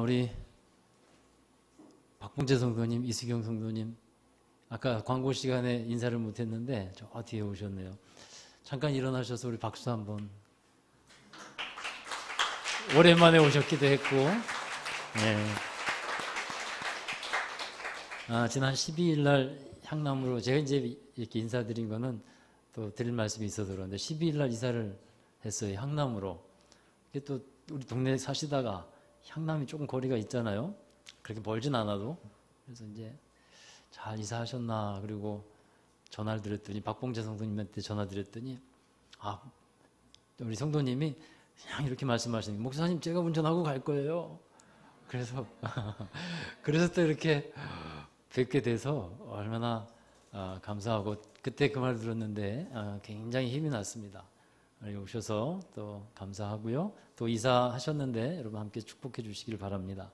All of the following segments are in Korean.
우리 박봉재 성도님, 이수경 성도님, 아까 광고 시간에 인사를 못했는데 저 뒤에 오셨네요. 잠깐 일어나셔서 우리 박수 한번. 오랜만에 오셨기도 했고, 네. 지난 12일 날 향남으로 제가 이제 이렇게 인사드린 거는 또 드릴 말씀이 있어서 그런데 12일 날 이사를 했어요. 향남으로. 이게 또 우리 동네에 사시다가 향남이 조금 거리가 있잖아요. 그렇게 멀진 않아도. 그래서 이제 잘 이사하셨나. 그리고 전화를 드렸더니 박봉재 성도님한테 전화 드렸더니 우리 성도님이 그냥 이렇게 말씀하시는, 목사님 제가 운전하고 갈 거예요. 그래서 또 이렇게 뵙게 돼서 얼마나 감사하고, 그때 그 말 들었는데 굉장히 힘이 났습니다. 오셔서 또 감사하고요. 또 이사하셨는데 여러분 함께 축복해 주시길 바랍니다.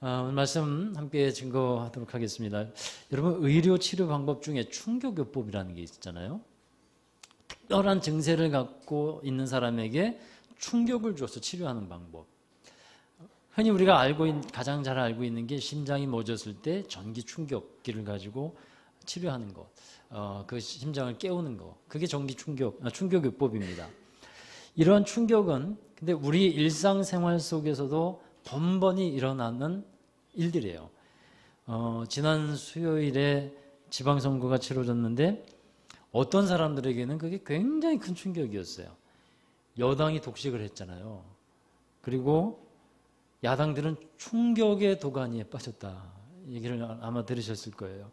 오늘 말씀 함께 증거하도록 하겠습니다. 여러분, 의료 치료 방법 중에 충격요법이라는 게 있잖아요. 특별한 증세를 갖고 있는 사람에게 충격을 줘서 치료하는 방법. 흔히 우리가 가장 잘 알고 있는 게 심장이 멎었을 때 전기 충격기를 가지고 치료하는 것. 그 심장을 깨우는 것. 그게 충격요법입니다. 이런 충격은 근데 우리 일상생활 속에서도 번번이 일어나는 일들이에요. 지난 수요일에 지방선거가 치러졌는데 어떤 사람들에게는 그게 굉장히 큰 충격이었어요. 여당이 독식을 했잖아요. 그리고 야당들은 충격의 도가니에 빠졌다. 얘기를 아마 들으셨을 거예요.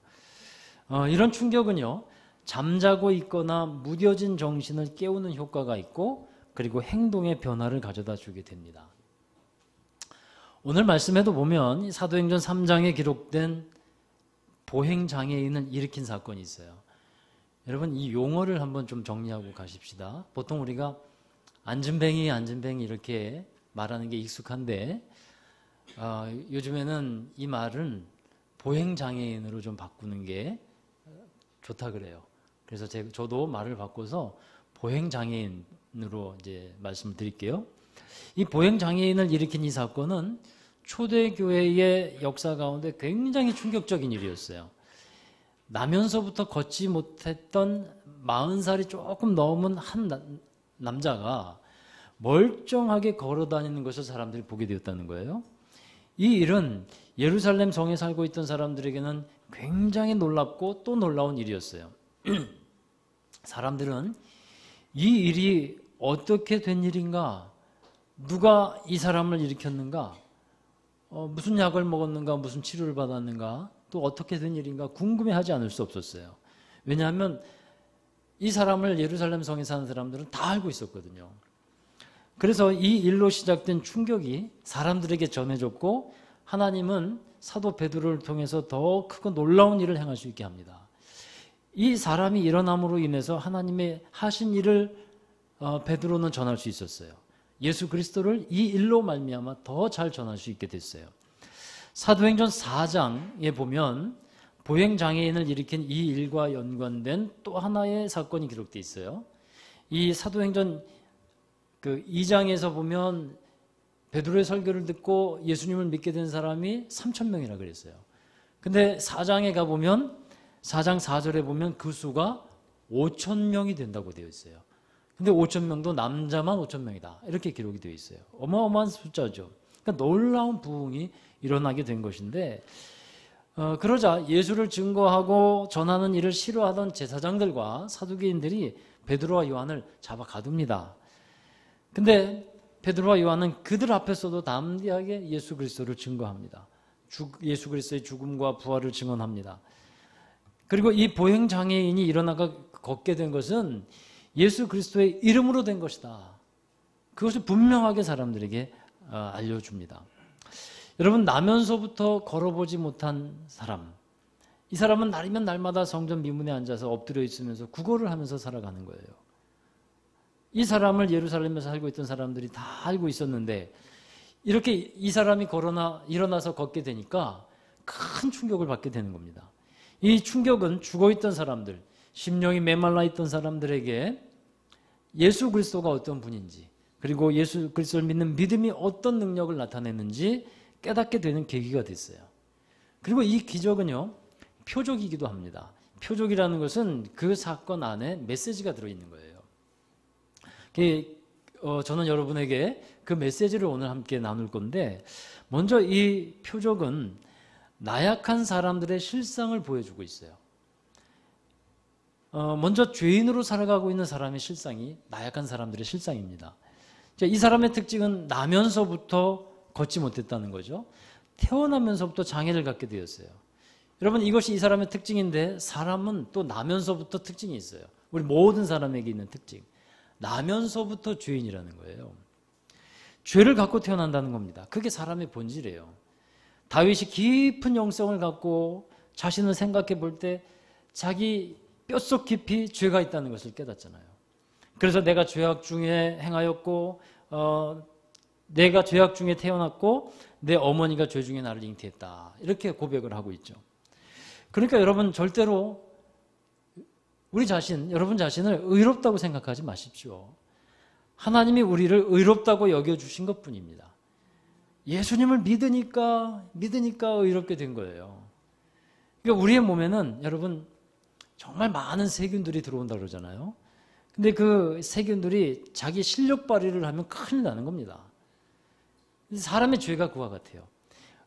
이런 충격은요, 잠자고 있거나 무뎌진 정신을 깨우는 효과가 있고, 그리고 행동의 변화를 가져다 주게 됩니다. 오늘 말씀에도 보면 사도행전 3장에 기록된 보행장애인을 일으킨 사건이 있어요. 여러분, 이 용어를 한번 좀 정리하고 가십시다. 보통 우리가 안진뱅이 이렇게 말하는 게 익숙한데, 요즘에는 이 말은 보행장애인으로 좀 바꾸는 게 좋다 그래요. 그래서 저도 말을 바꿔서 보행장애인으로 이제 말씀을 드릴게요. 이 보행장애인을 일으킨 이 사건은 초대교회의 역사 가운데 굉장히 충격적인 일이었어요. 나면서부터 걷지 못했던 40살이 조금 넘은 한 남자가 멀쩡하게 걸어다니는 것을 사람들이 보게 되었다는 거예요. 이 일은 예루살렘 성에 살고 있던 사람들에게는 굉장히 놀랍고 또 놀라운 일이었어요. 사람들은 이 일이 어떻게 된 일인가, 누가 이 사람을 일으켰는가, 무슨 약을 먹었는가, 무슨 치료를 받았는가, 또 어떻게 된 일인가 궁금해하지 않을 수 없었어요. 왜냐하면 이 사람을 예루살렘 성에 사는 사람들은 다 알고 있었거든요. 그래서 이 일로 시작된 충격이 사람들에게 전해졌고, 하나님은 사도 베드로를 통해서 더 크고 놀라운 일을 행할 수 있게 합니다. 이 사람이 일어남으로 인해서 하나님의 하신 일을 베드로는 전할 수 있었어요. 예수 그리스도를 이 일로 말미암아 더 잘 전할 수 있게 됐어요. 사도행전 4장에 보면 보행장애인을 일으킨 이 일과 연관된 또 하나의 사건이 기록되어 있어요. 이 사도행전 2장에서 보면 베드로의 설교를 듣고 예수님을 믿게 된 사람이 3,000명이라 그랬어요. 근데 4장에 가보면 4장 4절에 보면 그 수가 5,000명이 된다고 되어 있어요. 근데 5,000명도 남자만 5,000명이다. 이렇게 기록이 되어 있어요. 어마어마한 숫자죠. 그러니까 놀라운 부흥이 일어나게 된 것인데, 그러자 예수를 증거하고 전하는 일을 싫어하던 제사장들과 사두개인들이 베드로와 요한을 잡아 가둡니다. 근데 베드로와 요한은 그들 앞에서도 담대하게 예수 그리스도를 증거합니다. 예수 그리스도의 죽음과 부활을 증언합니다. 그리고 이 보행장애인이 일어나가 걷게 된 것은 예수 그리스도의 이름으로 된 것이다. 그것을 분명하게 사람들에게 알려줍니다. 여러분, 나면서부터 걸어보지 못한 사람, 이 사람은 날이면 날마다 성전 미문에 앉아서 엎드려 있으면서 구걸을 하면서 살아가는 거예요. 이 사람을 예루살렘에서 살고 있던 사람들이 다 알고 있었는데, 이렇게 이 사람이 일어나서 걷게 되니까 큰 충격을 받게 되는 겁니다. 이 충격은 죽어있던 사람들, 심령이 메말라 있던 사람들에게 예수 그리스도가 어떤 분인지, 그리고 예수 그리스도를 믿는 믿음이 어떤 능력을 나타내는지 깨닫게 되는 계기가 됐어요. 그리고 이 기적은요, 표적이기도 합니다. 표적이라는 것은 그 사건 안에 메시지가 들어있는 거예요. 저는 여러분에게 그 메시지를 오늘 함께 나눌 건데, 먼저 이 표적은 나약한 사람들의 실상을 보여주고 있어요. 먼저 죄인으로 살아가고 있는 사람의 실상이 나약한 사람들의 실상입니다. 이 사람의 특징은 나면서부터 걷지 못했다는 거죠. 태어나면서부터 장애를 갖게 되었어요. 여러분, 이것이 이 사람의 특징인데, 사람은 또 나면서부터 특징이 있어요. 우리 모든 사람에게 있는 특징. 나면서부터 죄인이라는 거예요. 죄를 갖고 태어난다는 겁니다. 그게 사람의 본질이에요. 다윗이 깊은 영성을 갖고 자신을 생각해 볼 때 자기 뼛속 깊이 죄가 있다는 것을 깨닫잖아요. 그래서 내가 죄악 중에 행하였고, 내가 죄악 중에 태어났고 내 어머니가 죄 중에 나를 잉태했다, 이렇게 고백을 하고 있죠. 그러니까 여러분, 절대로 여러분 자신을 의롭다고 생각하지 마십시오. 하나님이 우리를 의롭다고 여겨주신 것뿐입니다. 예수님을 믿으니까 의롭게 된 거예요. 그러니까 우리의 몸에는 여러분 정말 많은 세균들이 들어온다고 그러잖아요. 근데 그 세균들이 자기 실력 발휘를 하면 큰일 나는 겁니다. 사람의 죄가 그와 같아요.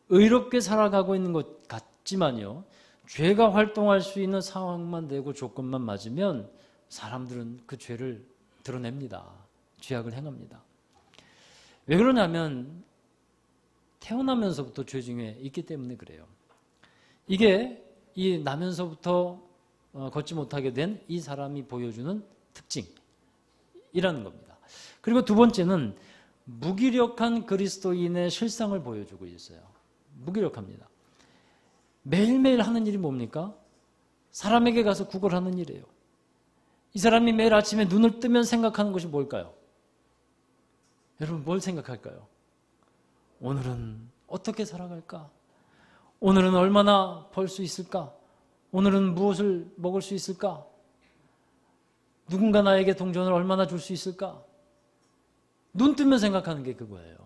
의롭게 살아가고 있는 것 같지만요, 죄가 활동할 수 있는 상황만 되고 조건만 맞으면 사람들은 그 죄를 드러냅니다. 죄악을 행합니다. 왜 그러냐면 태어나면서부터 죄 중에 있기 때문에 그래요. 이게 이 나면서부터 걷지 못하게 된 이 사람이 보여주는 특징이라는 겁니다. 그리고 두 번째는 무기력한 그리스도인의 실상을 보여주고 있어요. 무기력합니다. 매일매일 하는 일이 뭡니까? 사람에게 가서 구걸하는 일이에요. 이 사람이 매일 아침에 눈을 뜨면 생각하는 것이 뭘까요? 여러분, 뭘 생각할까요? 오늘은 어떻게 살아갈까? 오늘은 얼마나 벌 수 있을까? 오늘은 무엇을 먹을 수 있을까? 누군가 나에게 동전을 얼마나 줄 수 있을까? 눈 뜨면 생각하는 게 그거예요.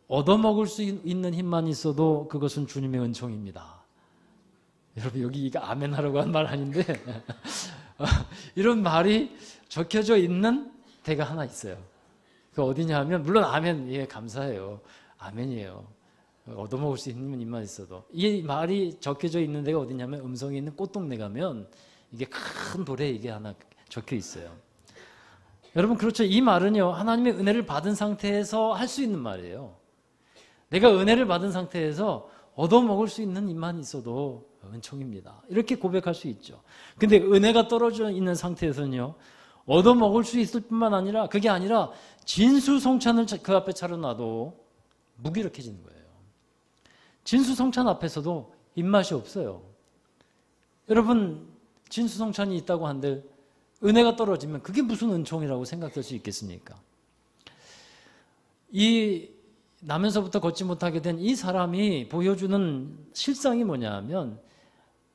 얻어먹을 수 있는 힘만 있어도 그것은 주님의 은총입니다. 여러분, 여기 이거 아멘 하라고 한 말 아닌데 이런 말이 적혀져 있는 데가 하나 있어요. 그 어디냐 하면, 물론 아멘, 예, 감사해요. 아멘이에요. 얻어먹을 수 있는 힘만 있어도. 이 말이 적혀져 있는 데가 어디냐면, 음성이 있는 꽃동네 가면 이게 큰 돌에 이게 하나 적혀 있어요. 여러분, 그렇죠. 이 말은요, 하나님의 은혜를 받은 상태에서 할 수 있는 말이에요. 내가 은혜를 받은 상태에서 얻어먹을 수 있는 힘만 있어도 은총입니다, 이렇게 고백할 수 있죠. 근데 은혜가 떨어져 있는 상태에서는요, 얻어먹을 수 있을 뿐만 아니라, 그게 아니라 진수성찬을 그 앞에 차려놔도 무기력해지는 거예요. 진수성찬 앞에서도 입맛이 없어요. 여러분, 진수성찬이 있다고 한들 은혜가 떨어지면 그게 무슨 은총이라고 생각될 수 있겠습니까? 이 나면서부터 걷지 못하게 된 이 사람이 보여주는 실상이 뭐냐 하면,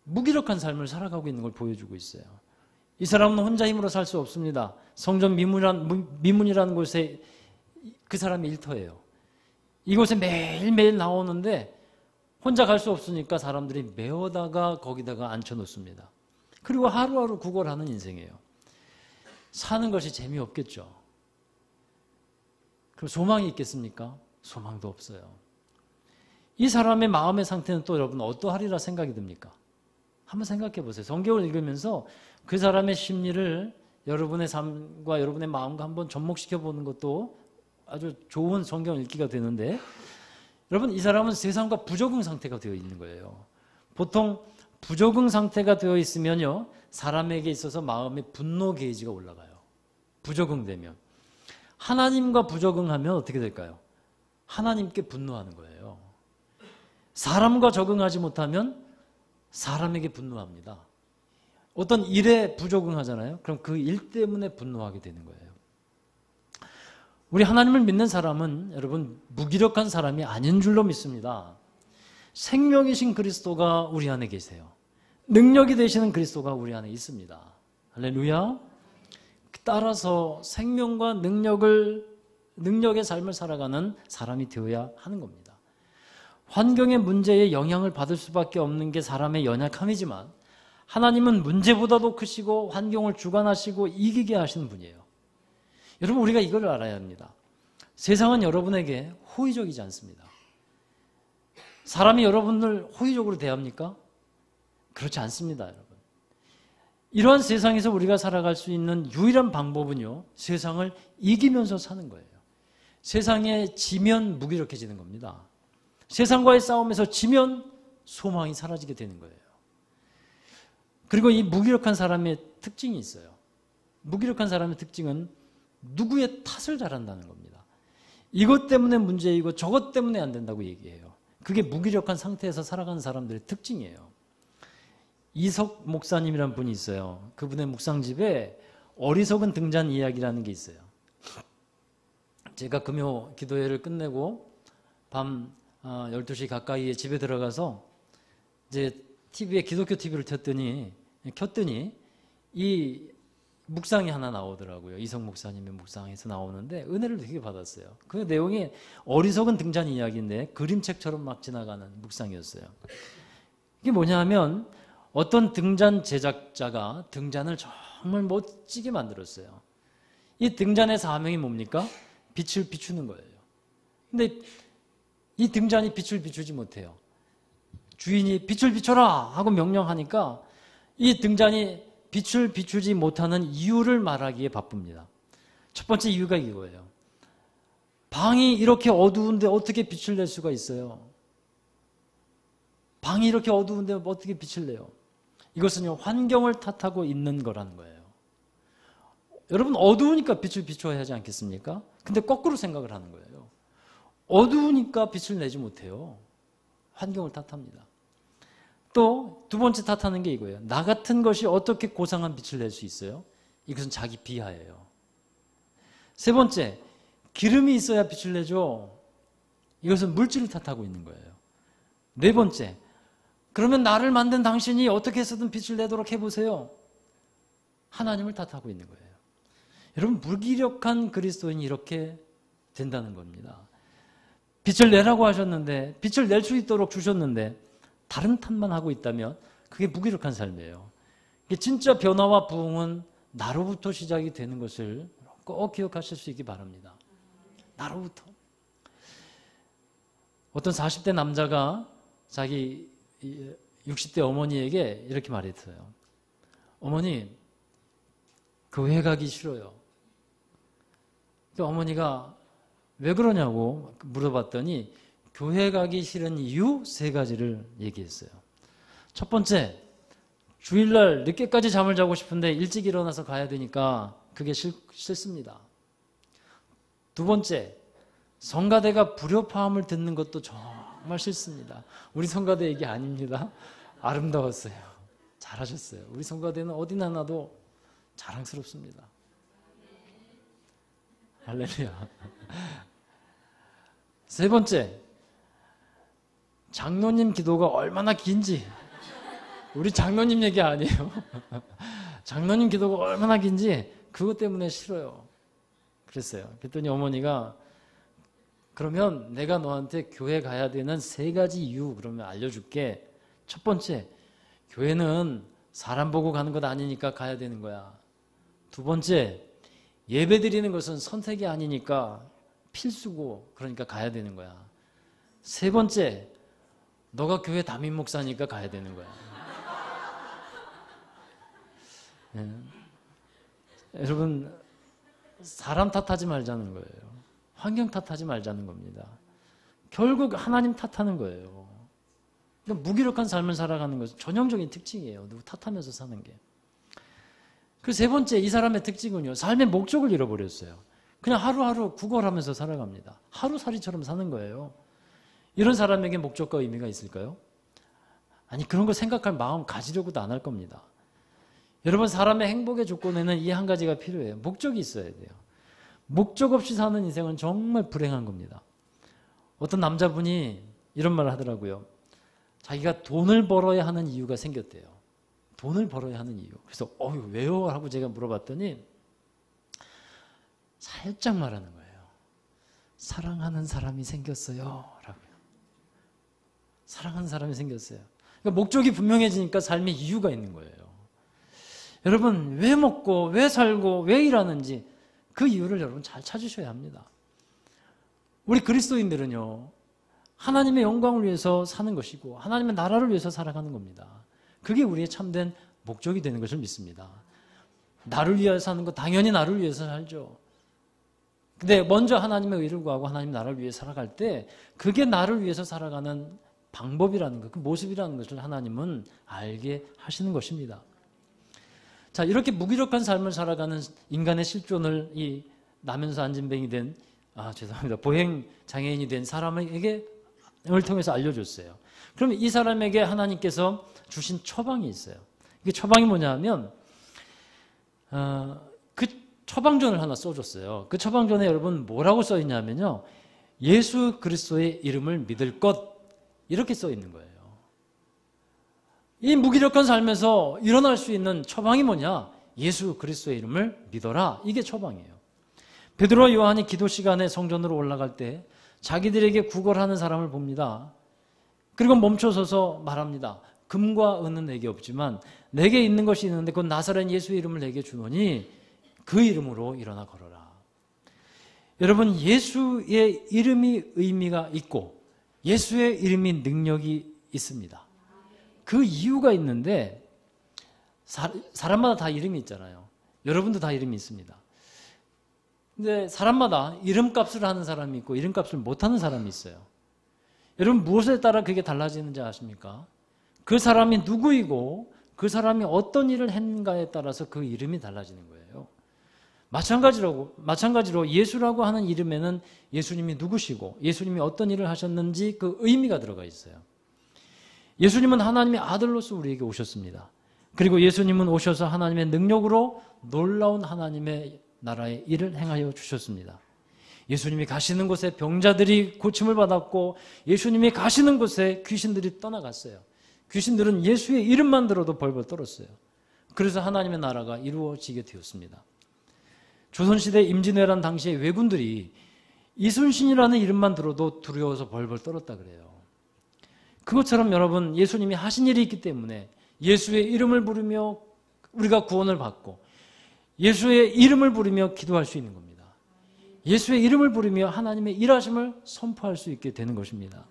무기력한 삶을 살아가고 있는 걸 보여주고 있어요. 이 사람은 혼자 힘으로 살 수 없습니다. 성전 미문이라는 곳에 그 사람이 일터예요. 이곳에 매일매일 나오는데 혼자 갈 수 없으니까 사람들이 메어다가 거기다가 앉혀놓습니다. 그리고 하루하루 구걸하는 인생이에요. 사는 것이 재미없겠죠. 그럼 소망이 있겠습니까? 소망도 없어요. 이 사람의 마음의 상태는 또 여러분 어떠하리라 생각이 듭니까? 한번 생각해 보세요. 성경을 읽으면서 그 사람의 심리를 여러분의 삶과 여러분의 마음과 한번 접목시켜 보는 것도 아주 좋은 성경 읽기가 되는데, 여러분, 이 사람은 세상과 부적응 상태가 되어 있는 거예요. 보통 부적응 상태가 되어 있으면요, 사람에게 있어서 마음의 분노 게이지가 올라가요. 부적응되면. 하나님과 부적응하면 어떻게 될까요? 하나님께 분노하는 거예요. 사람과 적응하지 못하면 사람에게 분노합니다. 어떤 일에 부적응하잖아요. 그럼 그 일 때문에 분노하게 되는 거예요. 우리 하나님을 믿는 사람은 여러분 무기력한 사람이 아닌 줄로 믿습니다. 생명이신 그리스도가 우리 안에 계세요. 능력이 되시는 그리스도가 우리 안에 있습니다. 할렐루야. 따라서 생명과 능력의 삶을 살아가는 사람이 되어야 하는 겁니다. 환경의 문제에 영향을 받을 수밖에 없는 게 사람의 연약함이지만 하나님은 문제보다도 크시고 환경을 주관하시고 이기게 하시는 분이에요. 여러분, 우리가 이걸 알아야 합니다. 세상은 여러분에게 호의적이지 않습니다. 사람이 여러분을 호의적으로 대합니까? 그렇지 않습니다, 여러분. 이러한 세상에서 우리가 살아갈 수 있는 유일한 방법은요, 세상을 이기면서 사는 거예요. 세상에 지면 무기력해지는 겁니다. 세상과의 싸움에서 지면 소망이 사라지게 되는 거예요. 그리고 이 무기력한 사람의 특징이 있어요. 무기력한 사람의 특징은 누구의 탓을 잘한다는 겁니다. 이것 때문에 문제이고 저것 때문에 안 된다고 얘기해요. 그게 무기력한 상태에서 살아가는 사람들의 특징이에요. 이석 목사님이라는 분이 있어요. 그분의 묵상집에 어리석은 등잔 이야기라는 게 있어요. 제가 금요 기도회를 끝내고 밤 12시 가까이에 집에 들어가서 이제 TV에 기독교 TV를 켰더니 이 묵상이 하나 나오더라고요. 이석 목사님의 묵상에서 나오는데 은혜를 되게 받았어요. 그 내용이 어리석은 등잔 이야기인데 그림책처럼 막 지나가는 묵상이었어요. 이게 뭐냐면 어떤 등잔 제작자가 등잔을 정말 멋지게 만들었어요. 이 등잔의 사명이 뭡니까? 빛을 비추는 거예요. 근데 이 등잔이 빛을 비추지 못해요. 주인이 빛을 비춰라 하고 명령하니까 이 등잔이 빛을 비추지 못하는 이유를 말하기에 바쁩니다. 첫 번째 이유가 이거예요. 방이 이렇게 어두운데 어떻게 빛을 낼 수가 있어요? 방이 이렇게 어두운데 어떻게 빛을 내요? 이것은요, 환경을 탓하고 있는 거라는 거예요. 여러분, 어두우니까 빛을 비춰야 하지 않겠습니까? 근데 거꾸로 생각을 하는 거예요. 어두우니까 빛을 내지 못해요. 환경을 탓합니다. 또 두 번째 탓하는 게 이거예요. 나 같은 것이 어떻게 고상한 빛을 낼 수 있어요? 이것은 자기 비하예요. 세 번째, 기름이 있어야 빛을 내죠. 이것은 물질을 탓하고 있는 거예요. 네 번째, 그러면 나를 만든 당신이 어떻게 해서든 빛을 내도록 해보세요. 하나님을 탓하고 있는 거예요. 여러분, 무기력한 그리스도인이 이렇게 된다는 겁니다. 빛을 내라고 하셨는데, 빛을 낼 수 있도록 주셨는데 다른 탓만 하고 있다면 그게 무기력한 삶이에요. 진짜 변화와 부흥은 나로부터 시작이 되는 것을 꼭 기억하실 수 있기 바랍니다. 나로부터. 어떤 40대 남자가 자기 60대 어머니에게 이렇게 말했어요. 어머니, 교회 가기 싫어요. 어머니가 왜 그러냐고 물어봤더니 교회 가기 싫은 이유 3가지를 얘기했어요. 첫 번째, 주일날 늦게까지 잠을 자고 싶은데 일찍 일어나서 가야 되니까 그게 싫습니다. 두 번째, 성가대가 불협화음을 듣는 것도 정말 싫습니다. 우리 성가대 얘기 아닙니다. 아름다웠어요. 잘하셨어요. 우리 성가대는 어디나 놔도 자랑스럽습니다. 할렐루야. 세 번째, 장로님 기도가 얼마나 긴지. 우리 장로님 얘기 아니에요. 장로님 기도가 얼마나 긴지 그것 때문에 싫어요. 그랬어요. 그랬더니 어머니가 그러면 내가 너한테 교회 가야 되는 3가지 이유 그러면 알려줄게. 첫 번째, 교회는 사람 보고 가는 것 아니니까 가야 되는 거야. 두 번째, 예배 드리는 것은 선택이 아니니까 필수고 그러니까 가야 되는 거야. 세 번째, 너가 교회 담임 목사니까 가야 되는 거야. 네. 여러분, 사람 탓하지 말자는 거예요. 환경 탓하지 말자는 겁니다. 결국 하나님 탓하는 거예요. 그러니까 무기력한 삶을 살아가는 것은 전형적인 특징이에요. 누구 탓하면서 사는 게. 그 세 번째, 이 사람의 특징은요, 삶의 목적을 잃어버렸어요. 그냥 하루하루 구걸하면서 살아갑니다. 하루살이처럼 사는 거예요. 이런 사람에게 목적과 의미가 있을까요? 아니, 그런 거 생각할 마음 가지려고도 안 할 겁니다. 여러분, 사람의 행복의 조건에는 이 한 가지가 필요해요. 목적이 있어야 돼요. 목적 없이 사는 인생은 정말 불행한 겁니다. 어떤 남자분이 이런 말을 하더라고요. 자기가 돈을 벌어야 하는 이유가 생겼대요. 돈을 벌어야 하는 이유. 그래서 왜요? 하고 제가 물어봤더니 살짝 말하는 거예요. 사랑하는 사람이 생겼어요. 라고요. 사랑하는 사람이 생겼어요. 그러니까 목적이 분명해지니까 삶에 이유가 있는 거예요. 여러분, 왜 먹고, 왜 살고, 왜 일하는지 그 이유를 여러분 잘 찾으셔야 합니다. 우리 그리스도인들은요, 하나님의 영광을 위해서 사는 것이고 하나님의 나라를 위해서 살아가는 겁니다. 그게 우리의 참된 목적이 되는 것을 믿습니다. 나를 위해서 사는 거 당연히 나를 위해서 살죠. 근데 먼저 하나님의 의를 구하고 하나님 나라를 위해 살아갈 때 그게 나를 위해서 살아가는 방법이라는 것, 그 모습이라는 것을 하나님은 알게 하시는 것입니다. 자, 이렇게 무기력한 삶을 살아가는 인간의 실존을 이 나면서 안진뱅이 된 보행 장애인이 된 사람에게 을 통해서 알려줬어요. 그러면 이 사람에게 하나님께서 주신 처방이 있어요. 이게 처방이 뭐냐면 그 처방전을 하나 써줬어요. 그 처방전에 여러분 뭐라고 써 있냐면요, 예수 그리스도의 이름을 믿을 것, 이렇게 써 있는 거예요. 이 무기력한 삶에서 일어날 수 있는 처방이 뭐냐? 예수 그리스도의 이름을 믿어라. 이게 처방이에요. 베드로와 요한이 기도 시간에 성전으로 올라갈 때 자기들에게 구걸하는 사람을 봅니다. 그리고 멈춰서서 말합니다. 금과 은은 내게 없지만 내게 있는 것이 있는데 그 나사렛 예수의 이름을 내게 주노니 그 이름으로 일어나 걸어라. 여러분, 예수의 이름이 의미가 있고 예수의 이름이 능력이 있습니다. 그 이유가 있는데 사람마다 다 이름이 있잖아요. 여러분도 다 이름이 있습니다. 근데 사람마다 이름값을 하는 사람이 있고 이름값을 못하는 사람이 있어요. 여러분, 무엇에 따라 그게 달라지는지 아십니까? 그 사람이 누구이고 그 사람이 어떤 일을 했는가에 따라서 그 이름이 달라지는 거예요. 마찬가지로 예수라고 하는 이름에는 예수님이 누구시고 예수님이 어떤 일을 하셨는지 그 의미가 들어가 있어요. 예수님은 하나님의 아들로서 우리에게 오셨습니다. 그리고 예수님은 오셔서 하나님의 능력으로 놀라운 하나님의 나라의 일을 행하여 주셨습니다. 예수님이 가시는 곳에 병자들이 고침을 받았고 예수님이 가시는 곳에 귀신들이 떠나갔어요. 귀신들은 예수의 이름만 들어도 벌벌 떨었어요. 그래서 하나님의 나라가 이루어지게 되었습니다. 조선시대 임진왜란 당시에 왜군들이 이순신이라는 이름만 들어도 두려워서 벌벌 떨었다 그래요. 그것처럼 여러분, 예수님이 하신 일이 있기 때문에 예수의 이름을 부르며 우리가 구원을 받고 예수의 이름을 부르며 기도할 수 있는 겁니다. 예수의 이름을 부르며 하나님의 일하심을 선포할 수 있게 되는 것입니다.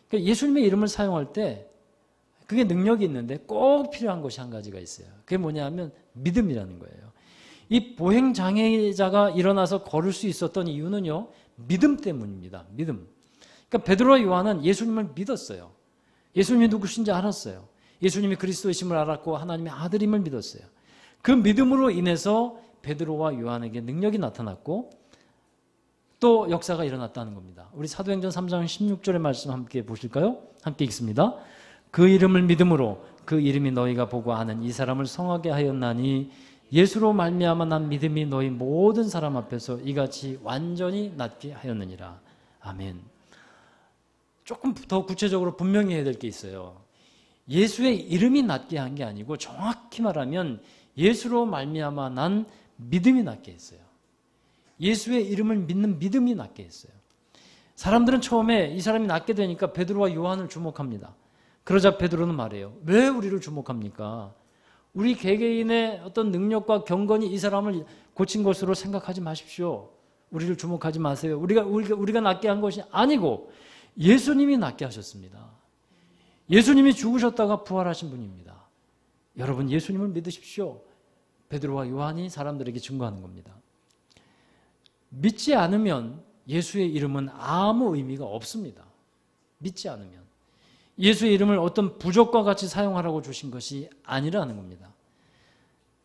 그러니까 예수님의 이름을 사용할 때 그게 능력이 있는데 꼭 필요한 것이 한 가지가 있어요. 그게 뭐냐 하면 믿음이라는 거예요. 이 보행장애자가 일어나서 걸을 수 있었던 이유는요, 믿음 때문입니다. 믿음. 그러니까 베드로와 요한은 예수님을 믿었어요. 예수님이 누구신지 알았어요. 예수님이 그리스도이심을 알았고 하나님의 아들임을 믿었어요. 그 믿음으로 인해서 베드로와 요한에게 능력이 나타났고 또 역사가 일어났다는 겁니다. 우리 사도행전 3장 16절의 말씀 함께 보실까요? 함께 읽습니다. 그 이름을 믿음으로 그 이름이 너희가 보고 아는 이 사람을 성하게 하였나니 예수로 말미암아 난 믿음이 너희 모든 사람 앞에서 이같이 완전히 낫게 하였느니라. 아멘. 조금 더 구체적으로 분명히 해야 될 게 있어요. 예수의 이름이 낫게 한 게 아니고 정확히 말하면 예수로 말미암아 난 믿음이 낫게 했어요. 예수의 이름을 믿는 믿음이 낫게 했어요. 사람들은 처음에 이 사람이 낫게 되니까 베드로와 요한을 주목합니다. 그러자 베드로는 말해요. 왜 우리를 주목합니까? 우리 개개인의 어떤 능력과 경건이 이 사람을 고친 것으로 생각하지 마십시오. 우리를 주목하지 마세요. 우리가 낫게 한 것이 아니고 예수님이 낫게 하셨습니다. 예수님이 죽으셨다가 부활하신 분입니다. 여러분, 예수님을 믿으십시오. 베드로와 요한이 사람들에게 증거하는 겁니다. 믿지 않으면 예수의 이름은 아무 의미가 없습니다. 믿지 않으면. 예수의 이름을 어떤 부적과 같이 사용하라고 주신 것이 아니라는 겁니다.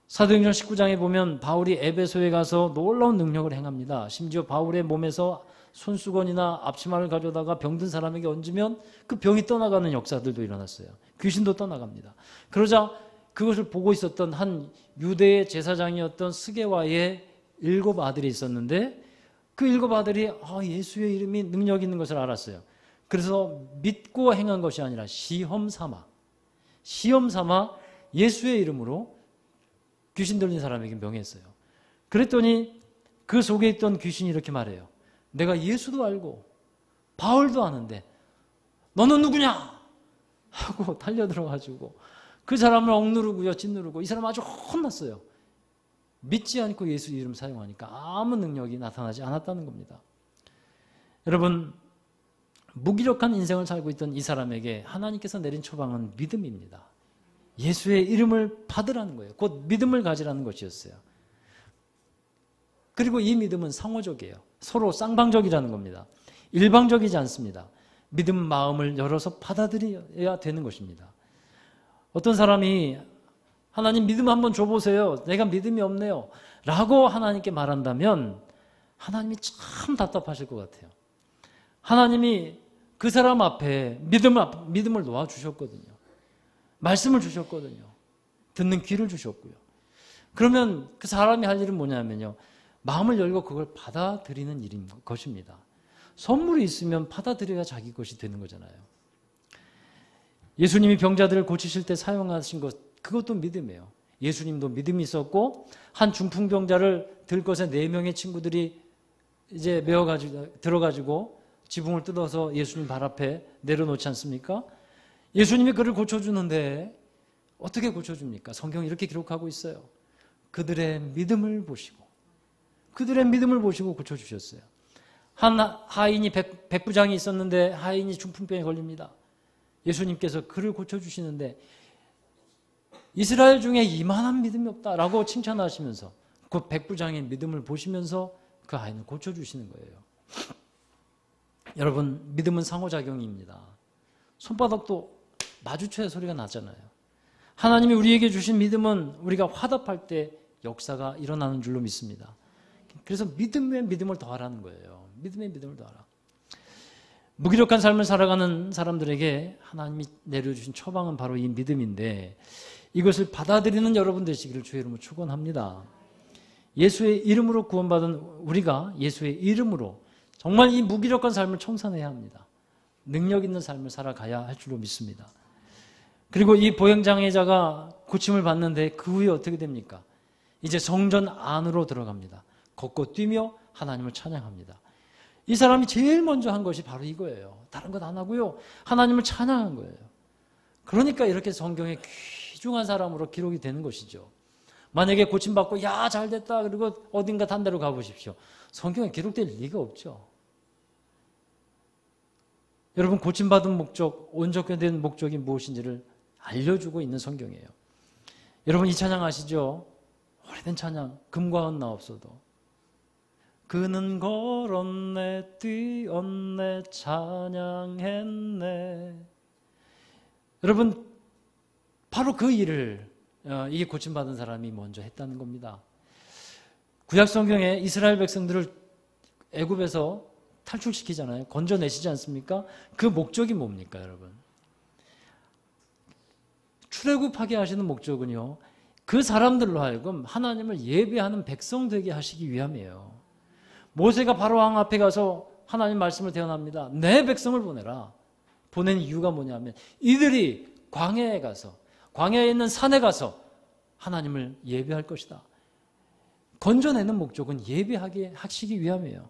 사도행전 19장에 보면 바울이 에베소에 가서 놀라운 능력을 행합니다. 심지어 바울의 몸에서 손수건이나 앞치마를 가져다가 병든 사람에게 얹으면 그 병이 떠나가는 역사들도 일어났어요. 귀신도 떠나갑니다. 그러자 그것을 보고 있었던 한 유대의 제사장이었던 스게와의 7 아들이 있었는데 그 7 아들이 예수의 이름이 능력 있는 것을 알았어요. 그래서 믿고 행한 것이 아니라 시험 삼아 예수의 이름으로 귀신 들린 사람에게 명했어요. 그랬더니 그 속에 있던 귀신이 이렇게 말해요. 내가 예수도 알고 바울도 아는데 너는 누구냐? 하고 달려들어가지고 그 사람을 억누르고요, 짓누르고 이 사람 아주 혼났어요. 믿지 않고 예수 이름 사용하니까 아무 능력이 나타나지 않았다는 겁니다. 여러분, 무기력한 인생을 살고 있던 이 사람에게 하나님께서 내린 처방은 믿음입니다. 예수의 이름을 받으라는 거예요. 곧 믿음을 가지라는 것이었어요. 그리고 이 믿음은 상호적이에요. 서로 쌍방적이라는 겁니다. 일방적이지 않습니다. 믿음 마음을 열어서 받아들여야 되는 것입니다. 어떤 사람이 하나님 믿음 한번 줘보세요. 내가 믿음이 없네요. 라고 하나님께 말한다면 하나님이 참 답답하실 것 같아요. 하나님이 그 사람 앞에 믿음을 놓아주셨거든요. 말씀을 주셨거든요. 듣는 귀를 주셨고요. 그러면 그 사람이 할 일은 뭐냐면요. 마음을 열고 그걸 받아들이는 일인 것입니다. 선물이 있으면 받아들여야 자기 것이 되는 거잖아요. 예수님이 병자들을 고치실 때 사용하신 것, 그것도 믿음이에요. 예수님도 믿음이 있었고 한 중풍병자를 들 것에 4명의 친구들이 이제 들어가지고 지붕을 뜯어서 예수님 발 앞에 내려놓지 않습니까? 예수님이 그를 고쳐주는데 어떻게 고쳐줍니까? 성경이 이렇게 기록하고 있어요. 그들의 믿음을 보시고 고쳐주셨어요. 한 하인이 백부장이 있었는데 하인이 중풍병에 걸립니다. 예수님께서 그를 고쳐주시는데 이스라엘 중에 이만한 믿음이 없다라고 칭찬하시면서 그 백부장의 믿음을 보시면서 그 하인을 고쳐주시는 거예요. 여러분, 믿음은 상호작용입니다. 손바닥도 마주쳐야 소리가 나잖아요. 하나님이 우리에게 주신 믿음은 우리가 화답할 때 역사가 일어나는 줄로 믿습니다. 그래서 믿음에 믿음을 더하라는 거예요. 믿음에 믿음을 더하라. 무기력한 삶을 살아가는 사람들에게 하나님이 내려주신 처방은 바로 이 믿음인데 이것을 받아들이는 여러분 되시기를 주의 이름으로 축원합니다. 예수의 이름으로 구원받은 우리가 예수의 이름으로 정말 이 무기력한 삶을 청산해야 합니다. 능력 있는 삶을 살아가야 할 줄로 믿습니다. 그리고 이 보행장애자가 고침을 받는데 그 후에 어떻게 됩니까? 이제 성전 안으로 들어갑니다. 걷고 뛰며 하나님을 찬양합니다. 이 사람이 제일 먼저 한 것이 바로 이거예요. 다른 것 안 하고요. 하나님을 찬양한 거예요. 그러니까 이렇게 성경에 귀중한 사람으로 기록이 되는 것이죠. 만약에 고침받고 야 잘됐다 그리고 어딘가 딴 데로 가보십시오. 성경에 기록될 리가 없죠. 여러분, 고침받은 목적, 온전된 목적이 무엇인지를 알려주고 있는 성경이에요. 여러분, 이 찬양 아시죠? 오래된 찬양, 금과 은 나옵소도. 그는 걸었네, 뛰었네, 찬양했네. 여러분, 바로 그 일을 이게 고침받은 사람이 먼저 했다는 겁니다. 구약 성경에 이스라엘 백성들을 애굽에서 탈출시키잖아요. 건져내시지 않습니까? 그 목적이 뭡니까, 여러분? 출애굽하게 하시는 목적은요, 그 사람들로 하여금 하나님을 예배하는 백성 되게 하시기 위함이에요. 모세가 바로왕 앞에 가서 하나님 말씀을 대언합니다. 내 백성을 보내라. 보낸 이유가 뭐냐면 이들이 광야에 가서, 광야에 있는 산에 가서 하나님을 예배할 것이다. 건져내는 목적은 예배하게 하시기 위함이에요.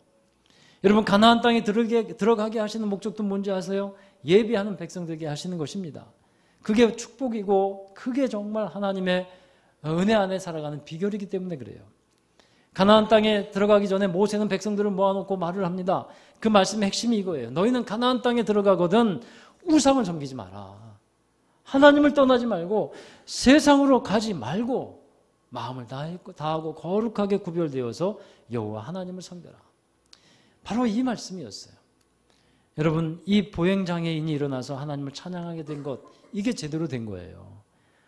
여러분, 가나안 땅에 들어가게 하시는 목적도 뭔지 아세요? 예배하는 백성 되게 하시는 것입니다. 그게 축복이고 그게 정말 하나님의 은혜 안에 살아가는 비결이기 때문에 그래요. 가나안 땅에 들어가기 전에 모세는 백성들을 모아놓고 말을 합니다. 그 말씀의 핵심이 이거예요. 너희는 가나안 땅에 들어가거든 우상을 섬기지 마라. 하나님을 떠나지 말고 세상으로 가지 말고 마음을 다하고 거룩하게 구별되어서 여호와 하나님을 섬겨라. 바로 이 말씀이었어요. 여러분, 이 보행장애인이 일어나서 하나님을 찬양하게 된 것, 이게 제대로 된 거예요.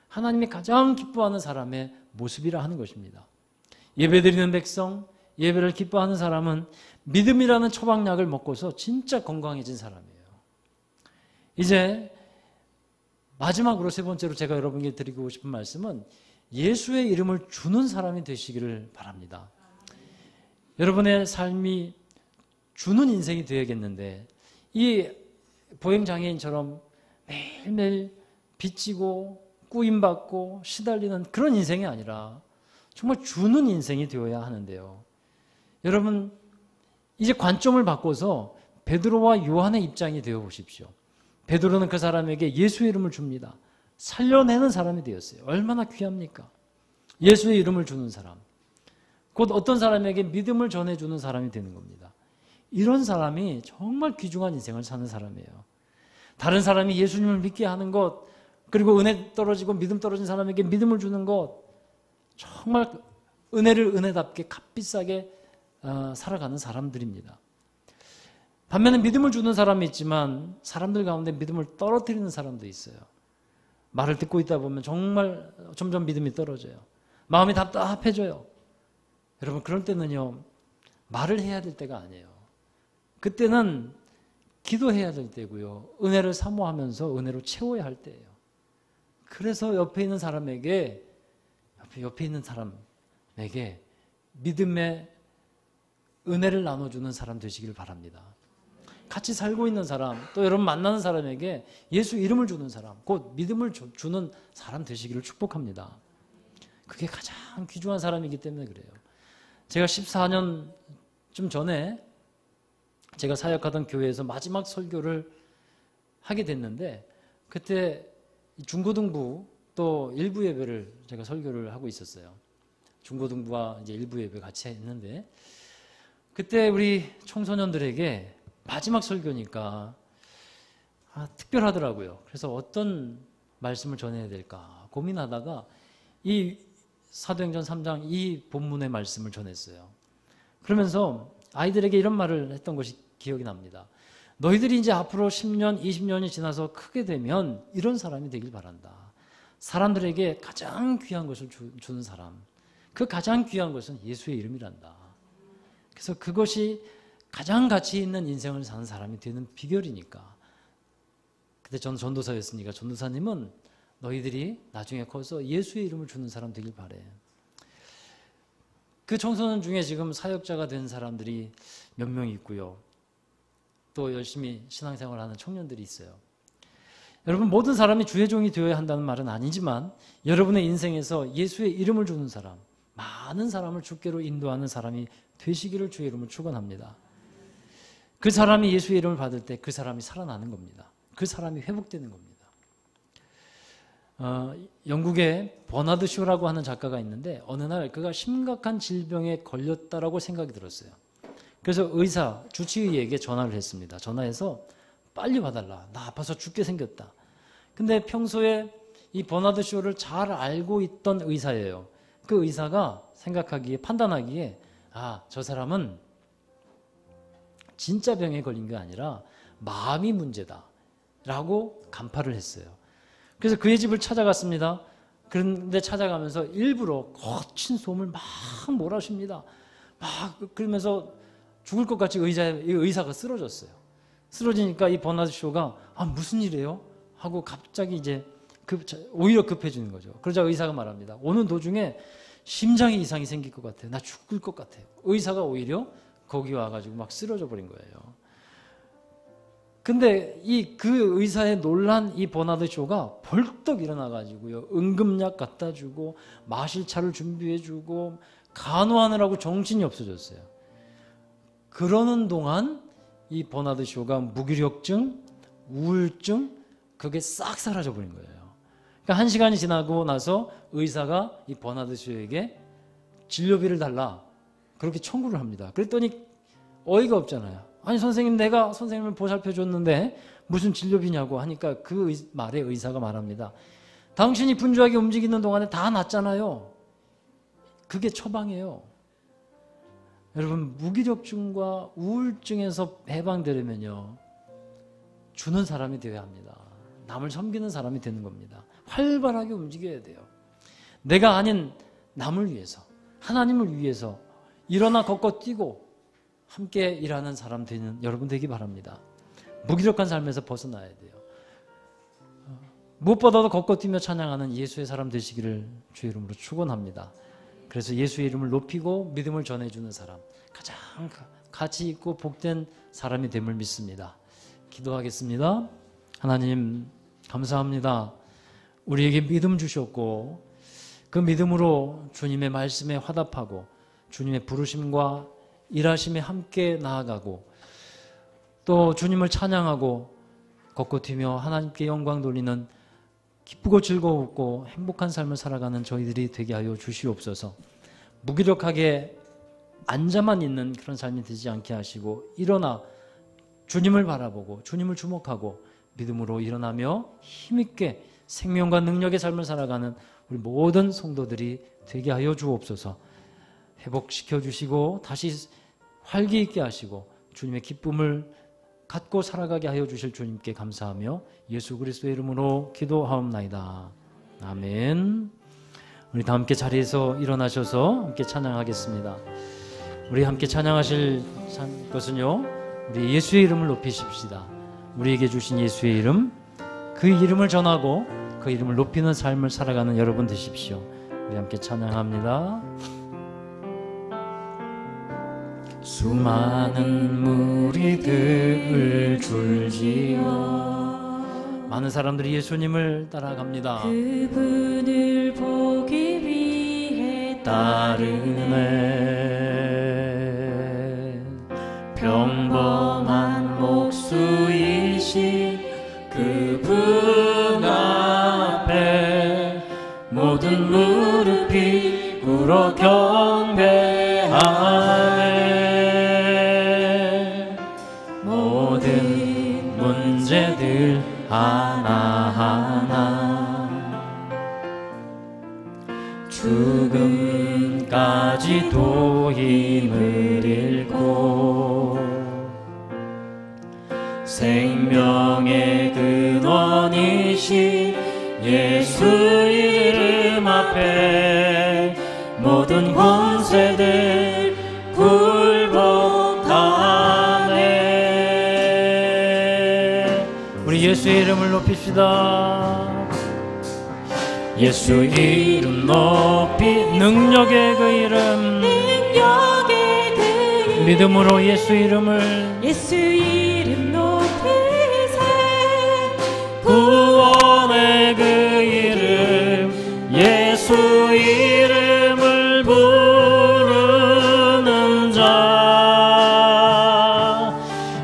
하나님이 가장 기뻐하는 사람의 모습이라 하는 것입니다. 예배드리는 백성, 예배를 기뻐하는 사람은 믿음이라는 처방약을 먹고서 진짜 건강해진 사람이에요. 이제 마지막으로 세 번째로 제가 여러분께 드리고 싶은 말씀은 예수의 이름을 주는 사람이 되시기를 바랍니다. 여러분의 삶이 주는 인생이 되어야겠는데 이 보행장애인처럼 매일매일 빚지고 꾸임받고 시달리는 그런 인생이 아니라 정말 주는 인생이 되어야 하는데요. 여러분 이제 관점을 바꿔서 베드로와 요한의 입장이 되어 보십시오. 베드로는 그 사람에게 예수의 이름을 줍니다. 살려내는 사람이 되었어요. 얼마나 귀합니까? 예수의 이름을 주는 사람. 곧 어떤 사람에게 믿음을 전해주는 사람이 되는 겁니다. 이런 사람이 정말 귀중한 인생을 사는 사람이에요. 다른 사람이 예수님을 믿게 하는 것, 그리고 은혜 떨어지고 믿음 떨어진 사람에게 믿음을 주는 것, 정말 은혜를 은혜답게 값비싸게 살아가는 사람들입니다. 반면에 믿음을 주는 사람이 있지만 사람들 가운데 믿음을 떨어뜨리는 사람도 있어요. 말을 듣고 있다 보면 정말 점점 믿음이 떨어져요. 마음이 답답해져요. 여러분 그럴 때는요, 말을 해야 될 때가 아니에요. 그때는 기도해야 될 때고요. 은혜를 사모하면서 은혜로 채워야 할 때예요. 그래서 옆에 있는 사람에게 믿음의 은혜를 나눠주는 사람 되시길 바랍니다. 같이 살고 있는 사람, 또 여러분 만나는 사람에게 예수 이름을 주는 사람, 곧 믿음을 주는 사람 되시기를 축복합니다. 그게 가장 귀중한 사람이기 때문에 그래요. 제가 14년쯤 전에 제가 사역하던 교회에서 마지막 설교를 하게 됐는데, 그때 중고등부 또 일부 예배를 제가 설교를 하고 있었어요. 중고등부와 이제 일부 예배 같이 했는데, 그때 우리 청소년들에게 마지막 설교니까 특별하더라고요. 그래서 어떤 말씀을 전해야 될까 고민하다가 이 사도행전 3장 이 본문의 말씀을 전했어요. 그러면서 아이들에게 이런 말을 했던 것이 기억이 납니다. 너희들이 이제 앞으로 10년, 20년이 지나서 크게 되면 이런 사람이 되길 바란다. 사람들에게 가장 귀한 것을 주는 사람. 그 가장 귀한 것은 예수의 이름이란다. 그래서 그것이 가장 가치 있는 인생을 사는 사람이 되는 비결이니까. 그때 저는 전도사였으니까 전도사님은 너희들이 나중에 커서 예수의 이름을 주는 사람 되길 바래. 그 청소년 중에 지금 사역자가 된 사람들이 몇 명 있고요. 또 열심히 신앙생활을 하는 청년들이 있어요. 여러분 모든 사람이 주의 종이 되어야 한다는 말은 아니지만 여러분의 인생에서 예수의 이름을 주는 사람, 많은 사람을 주께로 인도하는 사람이 되시기를 주의 이름을 축원합니다. 그 사람이 예수의 이름을 받을 때 그 사람이 살아나는 겁니다. 그 사람이 회복되는 겁니다. 영국에 버나드 쇼라고 하는 작가가 있는데 어느 날 그가 심각한 질병에 걸렸다라고 생각이 들었어요. 그래서 의사, 주치의에게 전화를 했습니다. 전화해서 빨리 와달라. 나 아파서 죽게 생겼다. 근데 평소에 이 버나드 쇼를 잘 알고 있던 의사예요. 그 의사가 판단하기에 저 사람은 진짜 병에 걸린 게 아니라 마음이 문제다 라고 간파를 했어요. 그래서 그의 집을 찾아갔습니다. 그런데 찾아가면서 일부러 거친 소음을 막 몰아쉽니다. 막 그러면서 죽을 것 같이 의사가 쓰러졌어요. 쓰러지니까 이 버나드 쇼가 무슨 일이에요? 하고 갑자기 이제 오히려 급해지는 거죠. 그러자 의사가 말합니다. 오는 도중에 심장에 이상이 생길 것 같아요. 나 죽을 것 같아요. 의사가 오히려 거기 와가지고 막 쓰러져 버린 거예요. 근데 그 의사의 놀란 이 버나드 쇼가 벌떡 일어나가지고요. 응급약 갖다 주고 마실 차를 준비해 주고 간호하느라고 정신이 없어졌어요. 그러는 동안 이 버나드 쇼가 무기력증, 우울증 그게 싹 사라져 버린 거예요. 그러니까 1시간이 지나고 나서 의사가 이 버나드 쇼에게 진료비를 달라 그렇게 청구를 합니다. 그랬더니 어이가 없잖아요. 아니 선생님 내가 선생님을 보살펴 줬는데 무슨 진료비냐고 하니까 그 말에 의사가 말합니다. 당신이 분주하게 움직이는 동안에 다 낫잖아요. 그게 처방이에요. 여러분 무기력증과 우울증에서 해방되려면요 주는 사람이 되어야 합니다. 남을 섬기는 사람이 되는 겁니다. 활발하게 움직여야 돼요. 내가 아닌 남을 위해서 하나님을 위해서 일어나 걷고 뛰고 함께 일하는 사람 되는 여러분 되기 바랍니다. 무기력한 삶에서 벗어나야 돼요. 무엇보다도 걷고 뛰며 찬양하는 예수의 사람 되시기를 주의 이름으로 축원합니다. 그래서 예수의 이름을 높이고 믿음을 전해주는 사람, 가장 가치 있고 복된 사람이 됨을 믿습니다. 기도하겠습니다. 하나님 감사합니다. 우리에게 믿음 주셨고 그 믿음으로 주님의 말씀에 화답하고 주님의 부르심과 일하심에 함께 나아가고 또 주님을 찬양하고 걷고 뛰며 하나님께 영광 돌리는 기쁘고 즐거웠고 행복한 삶을 살아가는 저희들이 되게 하여 주시옵소서. 무기력하게 앉아만 있는 그런 삶이 되지 않게 하시고 일어나 주님을 바라보고 주님을 주목하고 믿음으로 일어나며 힘있게 생명과 능력의 삶을 살아가는 우리 모든 성도들이 되게 하여 주옵소서. 회복시켜 주시고 다시 활기 있게 하시고 주님의 기쁨을 갖고 살아가게 하여 주실 주님께 감사하며 예수 그리스도의 이름으로 기도하옵나이다. 아멘. 우리 다 함께 자리에서 일어나셔서 함께 찬양하겠습니다. 우리 함께 찬양하실 것은요, 우리 예수의 이름을 높이십시다. 우리에게 주신 예수의 이름, 그 이름을 전하고 그 이름을 높이는 삶을 살아가는 여러분 되십시오. 우리 함께 찬양합니다. 수많은 무리들 줄지어 많은 사람들이 예수님을 따라갑니다. 그분을 보기 위해 따르네. 평범한 목수이신 그분 앞에 모든 무릎이 꿇어 경배하네. 모든 문제들 하나하나 죽음까지도 힘을 잃고 생명의 근원이신 예수 이름 앞에 모든 권세들 굴복하네. 우리 예수의 이름을 높입시다. 예수 이름 높이 능력의 그 이름, 능력의 그 이름, 믿음으로 예수 이름을 예수 이름 높이세. 구원의 그 이름, 예수 이름을 부르는 자,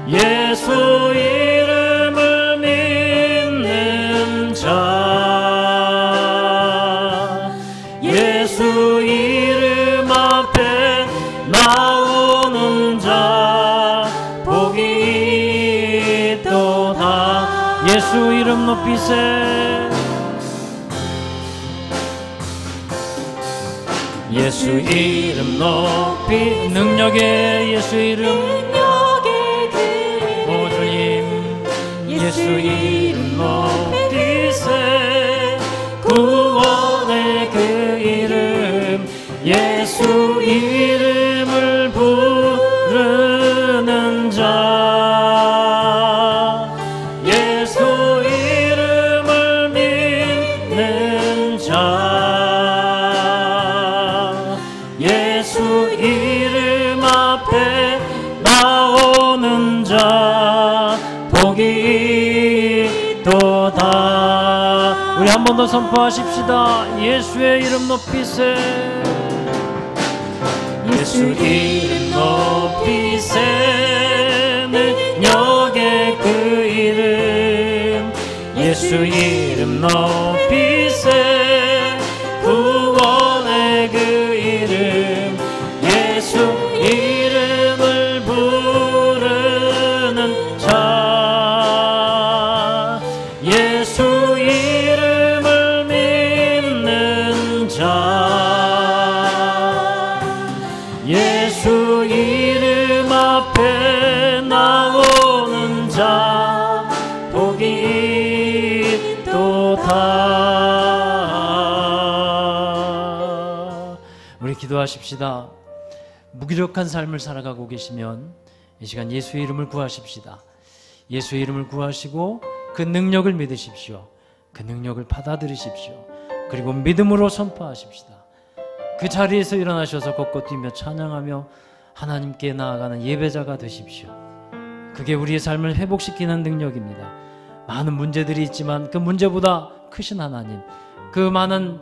예수 이름을 믿는 자, 예수 이름 앞에 나오는 자 복이 있도다. 예수 이름 높이세. 예수 이름 높이 능력의 예수 이름, 능력의 그 이름, 오 주님 예수 이름 높이세. 구원의 그 이름, 예수 이름을 부르는 자, 예수 이름을 믿는 자, 예수 이름 앞에 나오는 자 복이 있도다. 우리 한 번 더 선포하십시다. 예수의 이름 높이세. 예수 이름 높이세. 능력의 그 이름, 예수 이름 높이세. 구원의 그 이름, 예수 이름을 부르는 자, 예수 이름을 믿는 자, 예수 이름 앞에 나오는 자 복이 있도다. 우리 기도하십시다. 무기력한 삶을 살아가고 계시면 이 시간 예수의 이름을 구하십시다. 예수의 이름을 구하시고 그 능력을 믿으십시오. 그 능력을 받아들이십시오. 그리고 믿음으로 선포하십시다. 그 자리에서 일어나셔서 걷고 뛰며 찬양하며 하나님께 나아가는 예배자가 되십시오. 그게 우리의 삶을 회복시키는 능력입니다. 많은 문제들이 있지만 그 문제보다 크신 하나님, 그 많은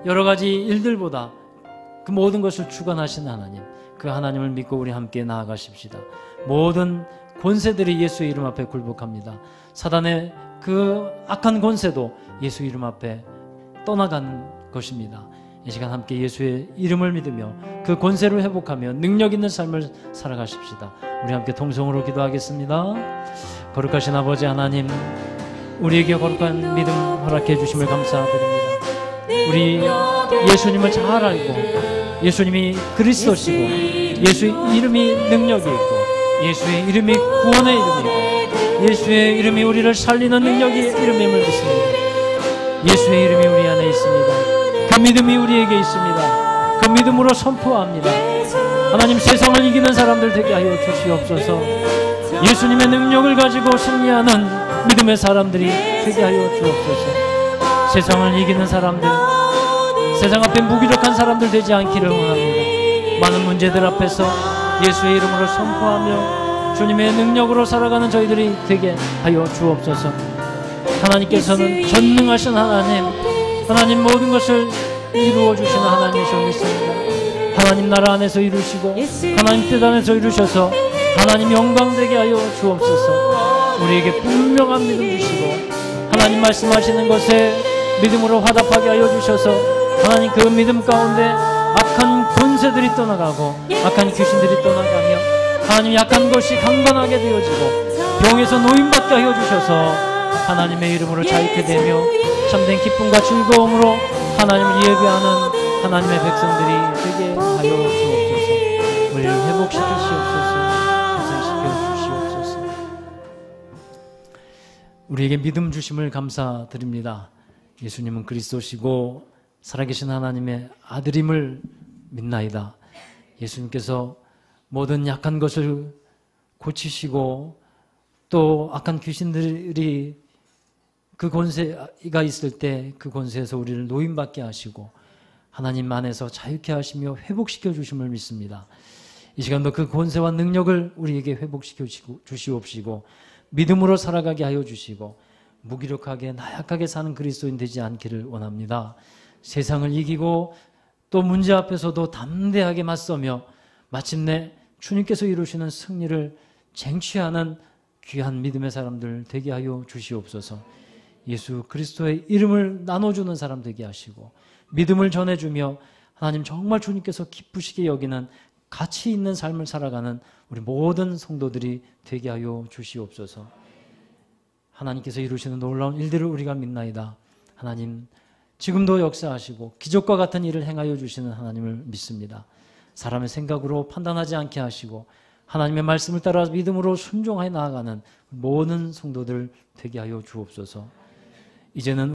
여러 가지 일들보다 그 모든 것을 주관하신 하나님, 그 하나님을 믿고 우리 함께 나아가십시다. 모든 권세들이 예수의 이름 앞에 굴복합니다. 사단의 그 악한 권세도 예수 이름 앞에 떠나가는 것입니다. 이 시간 함께 예수의 이름을 믿으며 그 권세를 회복하며 능력 있는 삶을 살아가십시다. 우리 함께 통성으로 기도하겠습니다. 거룩하신 아버지 하나님, 우리에게 거룩한 믿음 허락해 주심을 감사드립니다. 우리 예수님을 잘 알고 예수님이 그리스도시고 예수의 이름이 능력이 있고 예수의 이름이 구원의 이름이고 예수의 이름이 우리를 살리는 능력의 이름임을 믿습니다. 예수의 이름이 우리 안에 있습니다. 그 믿음이 우리에게 있습니다. 그 믿음으로 선포합니다. 하나님, 세상을 이기는 사람들 되게 하여 주시옵소서. 예수님의 능력을 가지고 승리하는 믿음의 사람들이 되게 하여 주옵소서. 세상을 이기는 사람들, 세상 앞에 무기력한 사람들 되지 않기를 원합니다. 많은 문제들 앞에서 예수의 이름으로 선포하며 주님의 능력으로 살아가는 저희들이 되게 하여 주옵소서. 하나님께서는 전능하신 하나님 모든 것을 이루어 주시는 하나님이심을 믿습니다. 하나님 나라 안에서 이루시고 하나님 뜻 안에서 이루셔서 하나님 영광되게 하여 주옵소서. 우리에게 분명한 믿음 주시고 하나님 말씀하시는 것에 믿음으로 화답하게 하여 주셔서 하나님 그 믿음 가운데 악한 권세들이 떠나가고 악한 귀신들이 떠나가며 하나님 약한 것이 강건하게 되어지고 병에서 노임받게 하여 주셔서 하나님의 이름으로 자유케 되며 참된 기쁨과 즐거움으로 하나님을 예배하는 하나님의 백성들이 되게 하여 주옵소서. 우리를 회복시키시옵소서. 회복시켜 주시옵소서. 우리에게 믿음 주심을 감사드립니다. 예수님은 그리스도시고 살아계신 하나님의 아들임을 믿나이다. 예수님께서 모든 약한 것을 고치시고 또 악한 귀신들이 그 권세가 있을 때 그 권세에서 우리를 노임받게 하시고 하나님 안에서 자유케 하시며 회복시켜 주심을 믿습니다. 이 시간도 그 권세와 능력을 우리에게 회복시켜 주시옵시고 믿음으로 살아가게 하여 주시고 무기력하게 나약하게 사는 그리스도인 되지 않기를 원합니다. 세상을 이기고 또 문제 앞에서도 담대하게 맞서며 마침내 주님께서 이루시는 승리를 쟁취하는 귀한 믿음의 사람들 되게 하여 주시옵소서. 예수 그리스도의 이름을 나눠주는 사람 되게 하시고 믿음을 전해주며 하나님 정말 주님께서 기쁘시게 여기는 가치 있는 삶을 살아가는 우리 모든 성도들이 되게 하여 주시옵소서. 하나님께서 이루시는 놀라운 일들을 우리가 믿나이다. 하나님 지금도 역사하시고 기적과 같은 일을 행하여 주시는 하나님을 믿습니다. 사람의 생각으로 판단하지 않게 하시고 하나님의 말씀을 따라 믿음으로 순종하여 나아가는 모든 성도들 되게 하여 주옵소서. 이제는